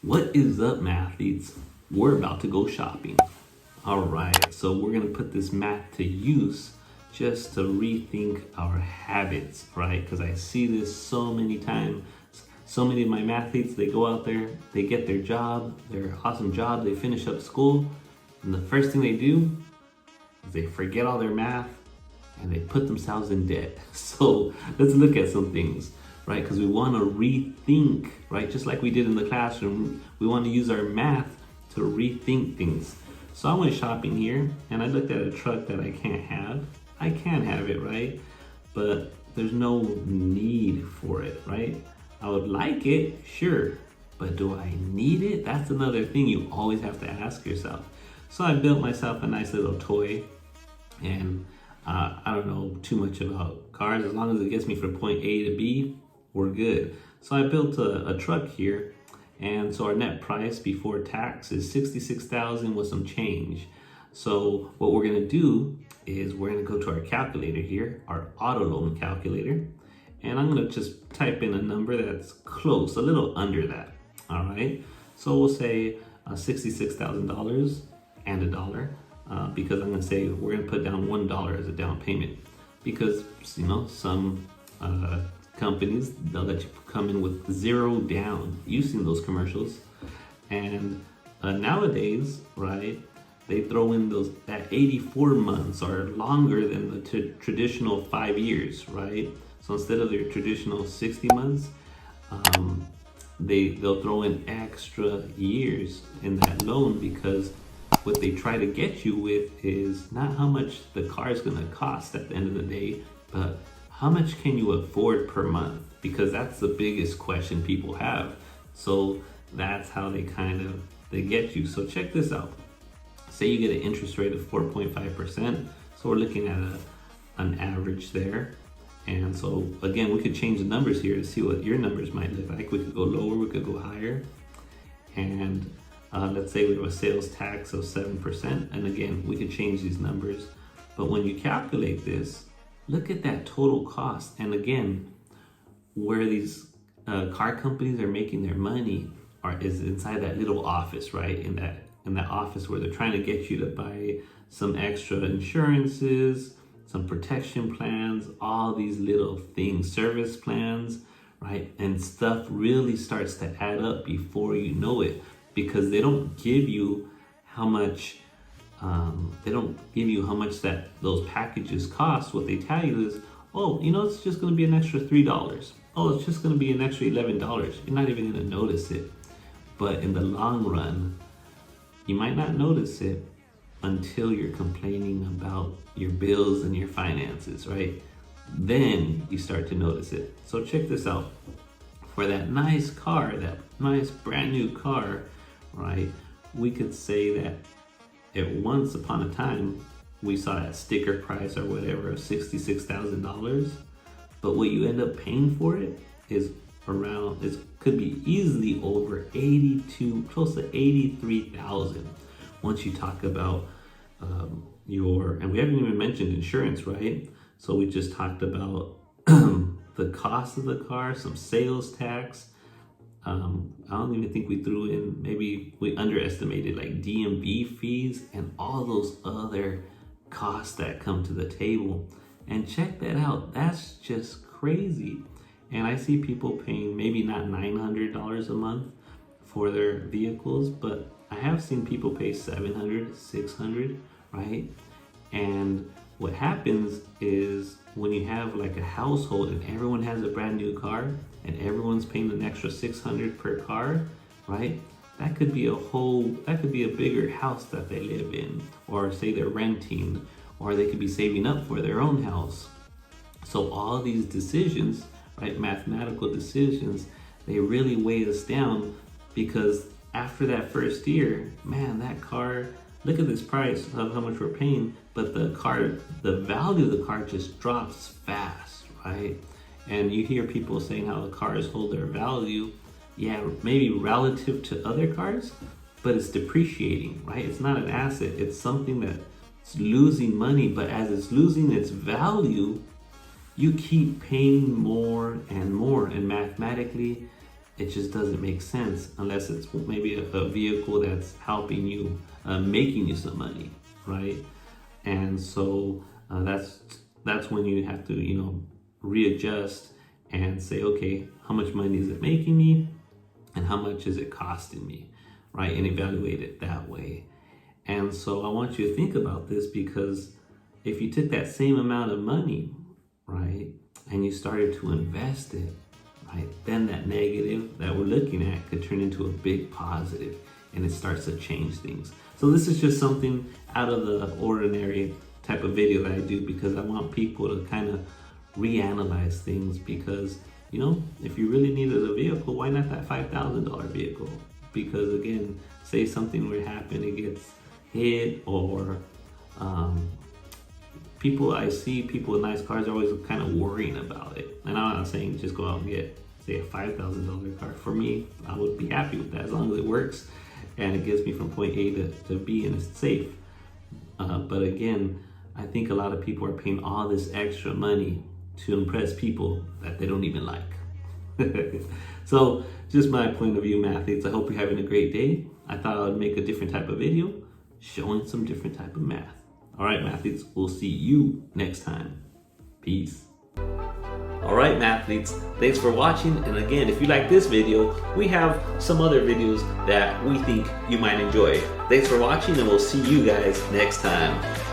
What is up, mathletes? We're about to go shopping. All right, so we're gonna put this math to use just to rethink our habits, right? Because I see this so many times. So many of my mathletes, they go out there, they get their awesome job, they finish up school, and the first thing they do is they forget all their math and they put themselves in debt. So let's look at some things, right? Because we want to rethink, right? Just like we did in the classroom, we want to use our math to rethink things. So I went shopping here and I looked at a truck that I can't have. I can have it, right? But there's no need for it, right? I would like it, sure, but do I need it? That's another thing you always have to ask yourself. So I built myself a nice little toy, and I don't know too much about cars. As long as it gets me from point A to B, we're good. So I built a truck here, and so our net price before tax is 66,000 with some change. So what we're gonna do is we're gonna go to our calculator here, our auto loan calculator, and I'm gonna just type in a number that's close, a little under that. All right. So we'll say $66,000 and a dollar. Because I'm gonna say we're gonna put down $1 as a down payment, because some companies, they'll let you come in with zero down. You've seen those commercials, and nowadays, right? They throw in that 84 months or longer than the traditional 5 years, right? So instead of their traditional 60 months, they'll throw in extra years in that loan, because what they try to get you with is not how much the car is going to cost at the end of the day, but how much can you afford per month? Because that's the biggest question people have. So that's how they get you. So check this out. Say you get an interest rate of 4.5%. So we're looking at an average there. And so again, we could change the numbers here to see what your numbers might look like. We could go lower, we could go higher. And let's say we have a sales tax of 7%. And again, we could change these numbers. But when you calculate this, look at that total cost. And again, where these car companies are making their money is inside that little office, right? In that office where they're trying to get you to buy some extra insurances, some protection plans, all these little things, service plans, right? And stuff really starts to add up before you know it, because they don't give you how much that those packages cost. What they tell you is, oh, it's just going to be an extra $3. Oh, it's just going to be an extra $11. You're not even going to notice it. But in the long run, you might not notice it until you're complaining about your bills and your finances, right? Then you start to notice it. So check this out. For that nice car, that nice brand new car, right? We could say that at once upon a time, we saw that sticker price or whatever of $66,000. But what you end up paying for it is could be easily over 82, close to 83,000. Once you talk about and we haven't even mentioned insurance, right? So we just talked about the cost of the car, some sales tax. I don't even think we threw in, maybe we underestimated like DMV fees and all those other costs that come to the table. And check that out. That's just crazy. And I see people paying maybe not $900 a month for their vehicles, but I have seen people pay $700, $600, right? And what happens is when you have like a household and everyone has a brand new car and everyone's paying an extra $600 per car, right? That could be a bigger house that they live in, or say they're renting, or they could be saving up for their own house. So all these decisions, right, mathematical decisions, they really weigh us down, because after that first year, man, that car, look at this price of how much we're paying, but the value of the car just drops fast, right? And you hear people saying how the cars hold their value. Yeah, maybe relative to other cars, but it's depreciating, right? It's not an asset. It's something that's losing money, but as it's losing its value, you keep paying more and more. And mathematically, it just doesn't make sense unless it's maybe a vehicle that's helping you, making you some money, right? And so that's when you have to, readjust and say, okay, how much money is it making me, and how much is it costing me, right? And evaluate it that way. And so I want you to think about this, because if you took that same amount of money, right, and you started to invest it, right, then that negative that we're looking at could turn into a big positive, and it starts to change things. So this is just something out of the ordinary type of video that I do, because I want people to kind of reanalyze things. Because, if you really needed a vehicle, why not that $5,000 vehicle? Because again, say something were to happen, it gets hit, or I see people with nice cars are always kind of worrying about it. And I'm not saying just go out and get, say, a $5,000 car. For me, I would be happy with that as long as it works and it gets me from point A to B and it's safe. But again, I think a lot of people are paying all this extra money to impress people that they don't even like. So just my point of view, mathletes. I hope you're having a great day. I thought I would make a different type of video showing some different type of math. All right, mathletes, we'll see you next time. Peace. All right, mathletes, thanks for watching. And again, if you like this video, we have some other videos that we think you might enjoy. Thanks for watching, and we'll see you guys next time.